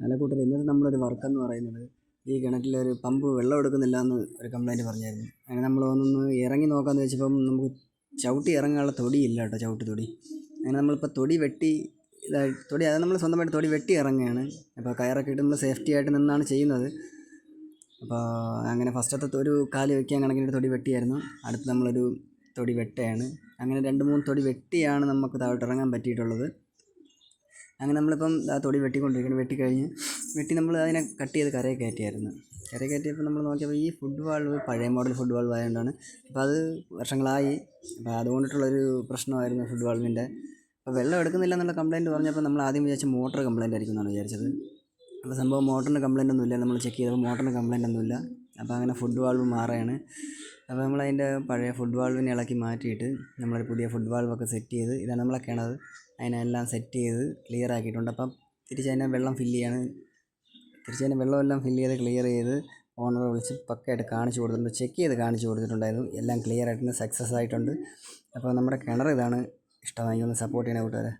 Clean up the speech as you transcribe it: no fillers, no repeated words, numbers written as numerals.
അല്ല കൂട്ടർ, ഇന്നത്തെ നമ്മളൊരു വർക്കെന്ന് പറയുന്നത് ഈ കിണറ്റിലൊരു പമ്പ് വെള്ളം എടുക്കുന്നില്ല എന്ന് ഒരു കംപ്ലയിൻറ്റ് പറഞ്ഞായിരുന്നു. അങ്ങനെ നമ്മൾ ഒന്ന് ഇറങ്ങി നോക്കാമെന്ന് വെച്ചപ്പം നമുക്ക് ചവിട്ടി ഇറങ്ങാനുള്ള തൊടിയില്ല കേട്ടോ, ചവിട്ട് തൊടി. അങ്ങനെ നമ്മളിപ്പോൾ തൊടി വെട്ടി തൊടി അത് നമ്മൾ സ്വന്തമായിട്ട് തൊടി വെട്ടി ഇറങ്ങുകയാണ്. അപ്പോൾ കയറൊക്കെ ഇട്ട് നമ്മൾ സേഫ്റ്റി ആയിട്ട് നിന്നാണ് ചെയ്യുന്നത്. അപ്പോൾ അങ്ങനെ ഫസ്റ്റത്തെ ഒരു കാല് വയ്ക്കാൻ കണക്കിന് തൊടി വെട്ടിയായിരുന്നു. അടുത്ത് നമ്മളൊരു തൊടി വെട്ടുകയാണ്. അങ്ങനെ 2-3 തൊടി വെട്ടിയാണ് നമുക്ക് താഴോട്ട് ഇറങ്ങാൻ പറ്റിയിട്ടുള്ളത്. അങ്ങനെ നമ്മളിപ്പം ആ തൊടി വെട്ടിക്കൊണ്ടിരിക്കണം. വെട്ടി നമ്മൾ അതിനെ കട്ട് ചെയ്ത് കരയിൽ കയറ്റിയായിരുന്നു. കരയിൽ കയറ്റിയപ്പോൾ നമ്മൾ നോക്കിയപ്പോൾ ഈ ഫുഡ് വാൾവ് പഴയ മോഡൽ ഫുഡ് വാൾവ് ആയതുകൊണ്ടാണ്. അപ്പോൾ അത് വർഷങ്ങളായി. അപ്പോൾ അതുകൊണ്ടിട്ടുള്ളൊരു പ്രശ്നമായിരുന്നു ഫുഡ് വാൾവിൻ്റെ. അപ്പോൾ വെള്ളം എടുക്കുന്നില്ല എന്നുള്ള കംപ്ലയിൻറ്റ് പറഞ്ഞപ്പോൾ നമ്മൾ ആദ്യം വിചാരിച്ച മോട്ടർ കംപ്ലയിൻ്റ് ആയിരിക്കും എന്നാണ് വിചാരിച്ചത്. അപ്പോൾ സംഭവം മോട്ടറിന് കംപ്ലയിൻ്റ് ഒന്നുമില്ല. നമ്മൾ ചെക്ക് ചെയ്തപ്പോൾ മോട്ടറിന് കംപ്ലയിൻ്റ് ഒന്നുമില്ല. അപ്പോൾ അങ്ങനെ ഫുഡ് വാൾവ് മാറുകയാണ്. അപ്പോൾ നമ്മളതിൻ്റെ പഴയ ഫുഡ് വാൾവിനെ ഇളക്കി മാറ്റിയിട്ട് നമ്മളൊരു പുതിയ ഫുഡ് വാൾവൊക്കെ സെറ്റ് ചെയ്ത്, ഇതാണ് നമ്മളെ കിണർ, അതിനെല്ലാം സെറ്റ് ചെയ്ത് ക്ലിയർ ആക്കിയിട്ടുണ്ട്. അപ്പം തിരിച്ചതിനെ വെള്ളം ഫില്ല് ചെയ്യാണ്. തിരിച്ചതിനെ വെള്ളമെല്ലാം ഫില്ല് ചെയ്ത് ക്ലിയർ ചെയ്ത് ഓണറെ വിളിച്ച് പക്കയായിട്ട് കാണിച്ചു കൊടുത്തിട്ടുണ്ട്. ചെക്ക് ചെയ്ത് കാണിച്ചു കൊടുത്തിട്ടുണ്ടായിരുന്നു. എല്ലാം ക്ലിയർ ആയിട്ടുണ്ട്, സക്സസ് ആയിട്ടുണ്ട്. അപ്പോൾ നമ്മുടെ കിണർ ഇതാണ്. ഇഷ്ടമായി ഒന്ന് സപ്പോർട്ട് ചെയ്യണേ കൂട്ടുകാരെ.